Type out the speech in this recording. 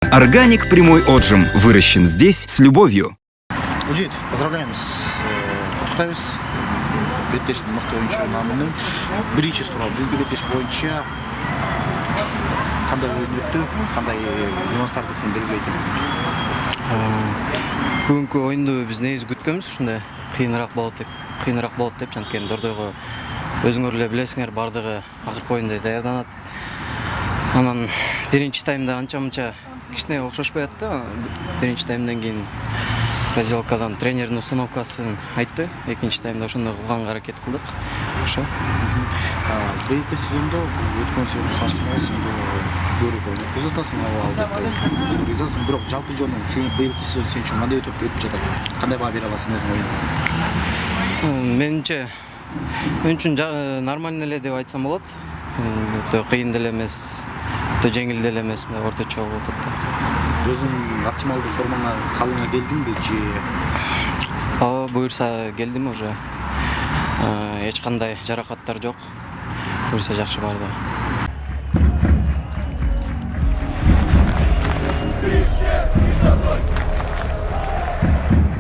Органик прямой отжим выращен здесь с любовью. Удит, поздравляем с Кутутайс. Беттештин мыкты оюнчу намынын биринчи суроо бүгүнкү беттеш боюнча кандай оюн өттү, кандай нюанстарды сен белгилейт элең? Бүгүнкү оюнду биз негизи күткөнбүз, ушундай кыйыныраак болот деп, анткени Дордойго өзүңөр эле билесиңер, бардыгы акыркы оюндай даярданат. Анан биринчи таймда анча-мынча кичине окшошпой атты. Биринчи таймдан кийин Козелкадан тренердин установкасын айтты. Экинчи таймда ошондой кылганга аракет кылдык. Ошо. Быйылкы сезондо өткөн сезондо салыштырмалуу сенде көрүп өткүзүп атасың албетте. Результат бирок жалпы жөнүнөн сен быйылкы сезон сен үчүн кандай өтүп жатат? Кандай баа бере аласың өзүң оюнга? Менимче мен үчүн нормально эле деп айтсам болот. Өтө кыйын деле эмес, өтө жеңил деле эмес, орточо болуп атат да. Өзүң оптималдуу формаңа калыңа келдиңби же? Буюрса келдим уже. Эч кандай жаракаттар жок. Буюрса жакшы барды.